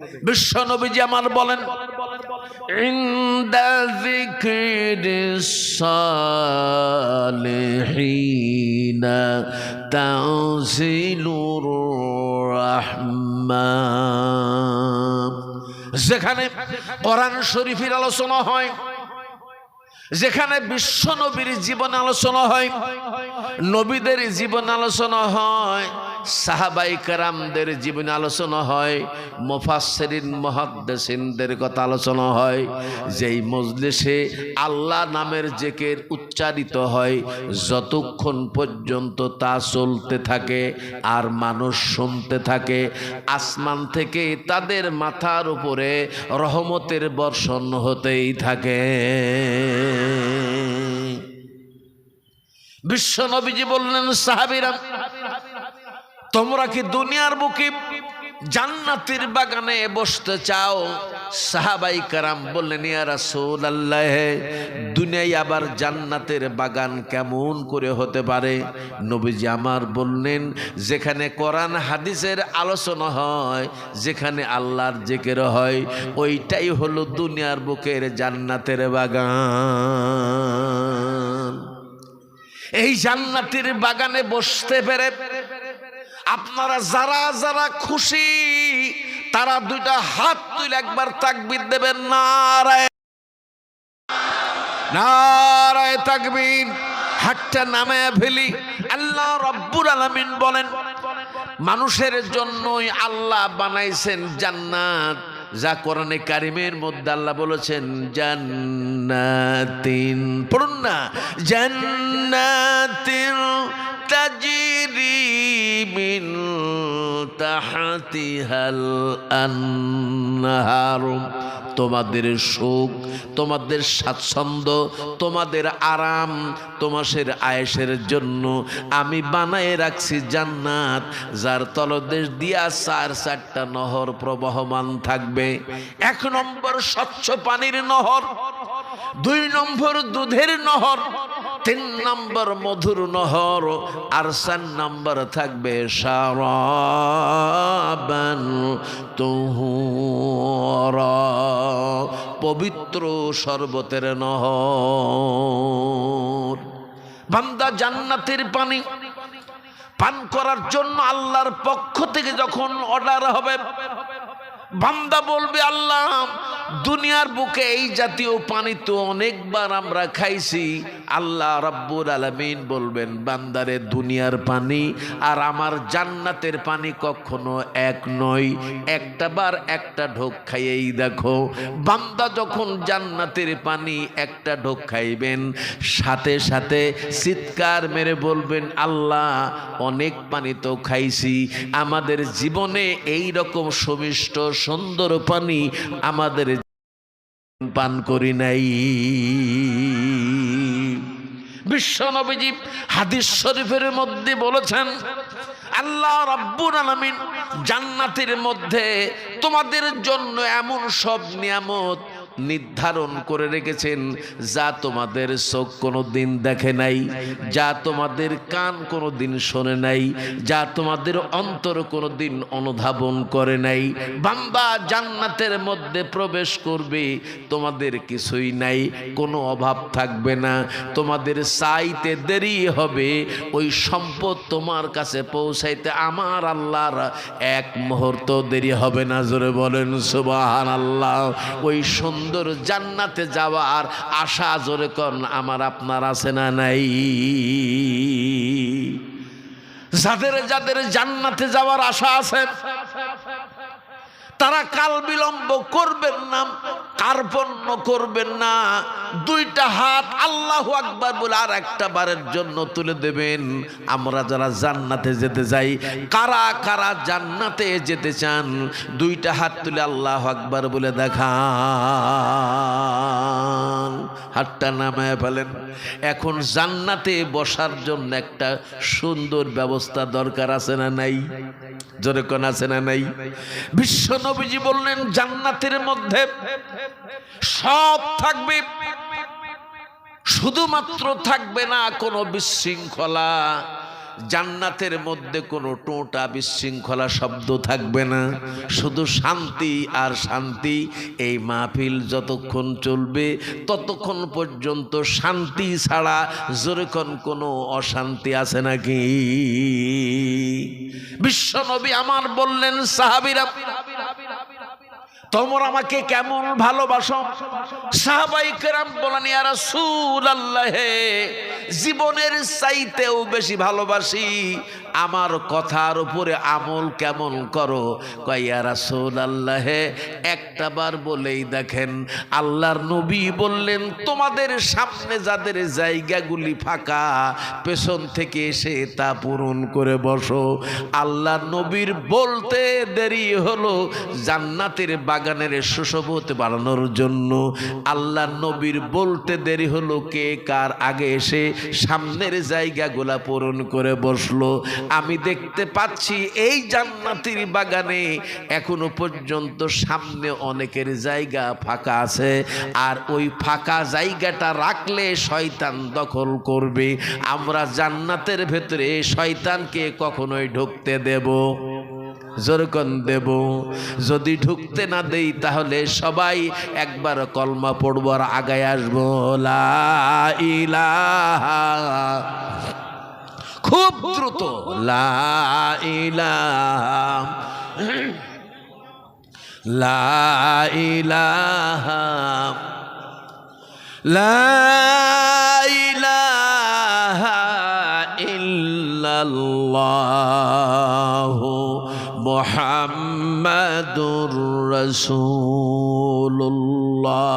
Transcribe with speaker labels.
Speaker 1: বিশ্ব নবীজি আমার বলেন, ইনদা যিকরিস সালিহিনা তানজিলুর রাহমান। যেখানে কোরআন শরীফের আলোচনা হয়, যেখানে বিশ্ব নবীর জীবন আলোচনা হয়, নবীদের জীবন আলোচনা হয়, সাহাবাই কেরামদের জীবন আলোচনা হয়, মুফাসসিরিন মুহাদ্দিসিনদের কথা আলোচনা হয়, যেই মজলিসে আল্লাহ নামের জিকির উচ্চারিত হয়, যতক্ষণ পর্যন্ত তা চলতে থাকে আর মানুষ শুনতে থাকে, আসমান থেকে তাদের মাথার উপরে রহমতের বর্ষণ হতেই থাকে। বিশ্ব নবীজি বললেন, সাহাবীরা তোমরা কি দুনিয়ার বুকে জান্নাতের বাগানে বসতে চাও? সাহাবাই কেরাম বললেন, ইয়া রাসূলুল্লাহ, দুনিয়ায় আবার জান্নাতের বাগান কেমন করে হতে পারে? নবীজি আমার বললেন, যেখানে কোরআন হাদিসের আলোচনা হয়, যেখানে আল্লাহর জিকির হয়, ওইটাই হলো দুনিয়ার বুকের জান্নাতের বাগান। এই জান্নাতের বাগানে বসতে পেরে আপনারা যারা যারা খুশি, তারা দুইটা হাত তুলে একবার তাকবীর দেবেন। নারায়ে নারায়ে তাকবীর। হাতটা নামায়া ফেলি। আল্লাহ রাব্বুল আলামিন বলেন, মানুষের জন্যই আল্লাহ বানাইছেন জান্নাত, যা কোরআনে কারিমের মধ্যে আল্লাহ বলেছেন জান্নাতিন। পড়ুন না, জান্নাতিন তাজরি মিন তাহতিহাল আনহার। তোমাদের সুখ, তোমাদের স্বাচ্ছন্দ্য, তোমাদের আরাম, তোমাদের আয়েশের জন্য আমি বানায় রাখছি জান্নাত, যার তলদেশ দিয়া চারটা নহর প্রবাহমান থাকবে। 1 নম্বর স্বচ্ছ পানির নহর, 2 নম্বর দুধের নহর, 3 নম্বর মধুর নহর, আর 4 নম্বর থাকবে শারাবান তুহুরা, পবিত্র শরবতের নহর। বান্দা জান্নাতের পানি পান করার জন্য আল্লাহর পক্ষ থেকে যখন অর্ডার হবে, বান্দা বলবে, আল্লাহ দুনিয়ার বুকে এই জাতীয় পানি তো অনেকবার আমরা খাইছি। আল্লাহ রাব্বুল আলামিন বলবেন, বান্দারে দুনিয়ার পানি আর আমার জান্নাতের পানি কখনো এক নয়, একটা বার একটা ঢোক খাইয়েই দেখো। বান্দা যখন জান্নাতের পানি একটা ঢোক খাইবেন, সাথে সাথে চিৎকার মেরে বলবেন, আল্লাহ অনেক পানি তো খাইছি, আমাদের জীবনে এই রকম সুমিষ্ট সুন্দর পানি আমাদের পান করি নাই। বিশ্ব নবীজি হাদিস শরীফের মধ্যে বলেছেন, আল্লাহ রাব্বুল আলামিন জান্নাতের মধ্যে তোমাদের জন্য এমন সব নিয়ামত নির্ধারণ করে রেখেছেন, যা তোমাদের চোখ কোনোদিন দেখে নাই, যা তোমাদের কান কোনোদিন শোনে নাই, যা তোমাদের অন্তর কোনোদিন অনুধাবন করে নাই। বান্দা জান্নাতের মধ্যে প্রবেশ করবে, তোমাদের কিছুই নাই, কোনো অভাব থাকবে না, তোমাদের চাইতে দেরি হবে, ওই সম্পদ তোমার কাছে পৌঁছাইতে আমার আল্লাহর 1 মুহূর্ত দেরি হবে না। জোরে বলেন সুবহানাল্লাহ। ওই সুন্দর জান্নাতে যাওয়ার আশা জোরে কোন আমার আপনার আছে না নাই? যাদের যাদের জান্নাতে যাওয়ার আশা আছে, তারা কাল বিলম্ব করবেন না, কার্পণ্য করবেন না, 2টা হাত আল্লাহু আকবার বলে আর একটা বারের জন্য তুলে দেবেন। আমরা যারা জান্নাতে যেতে যাই, কারা কারা জান্নাতে যেতে চান, 2টা হাত তুলে আল্লাহু আকবার বলে দেখান। হাতটা নামায় ফেলেন। এখন জান্নাতে বসার জন্য একটা সুন্দর ব্যবস্থা দরকার আছে না নাই? জোরে কোন আছে না নাই? বিশ্ব নবীজি বললেন, জান্নাতের মধ্যে সব থাকবে, শুধুমাত্র থাকবে না কোনো বিশৃঙ্খলা, জান্নাতের মধ্যে কোনো টোটা বিশৃঙ্খলা শব্দ থাকবে না, শুধু শান্তি আর শান্তি। এই মাহফিল যতক্ষণ চলবে ততক্ষণ পর্যন্ত শান্তি ছাড়া যেরকম কোনো অশান্তি আছে নাকি? বিশ্বনবী আমার বললেন, সাহাবীরা তোমরা আমাকে কেমন ভালোবাসো? সাহাবায়ে কেরাম বলেন, ইয়া রাসূলুল্লাহ, জীবনের চাইতেও বেশি ভালোবাসি। আমার কথার উপরে আমল কেমন করো? কয়, ইয়া রাসূলুল্লাহ, একটা বার বলেই দেখেন। আল্লাহর নবী বললেন, তোমাদের সামনে যাদের জায়গাগুলি ফাঁকা, পেছন থেকে এসে তা পূরণ করে বসো। আল্লাহর নবীর বলতে দেরি হলো জান্নাতের বাগানের সুশোভিত বানানোর জন্য। আল্লাহর নবীর বলতে দেরি হলো কে কার আগে এসে সামনের জায়গাগুলা পূরণ করে বসলো। আমি দেখতে পাচ্ছি এই জান্নাতের বাগানে এখনো পর্যন্ত সামনে অনেকের জায়গা ফাঁকা আছে, আর ওই ফাঁকা জায়গাটা রাখলে শয়তান দখল করবে। আমরা জান্নাতের ভেতরে শয়তানকে কখনোই ঢুকতে দেব? যেরকম দেব। যদি ঢুকতে না দেই তাহলে সবাই একবার কলমা পড়ব আর আগায় আসবো, লা ইলাহা, খুব দ্রুত, লা ইলাহা, লা ইলাহা, লা ইলাহা ইল্লাল্লাহু মুহাম্মাদুর রাসূলুল্লাহ।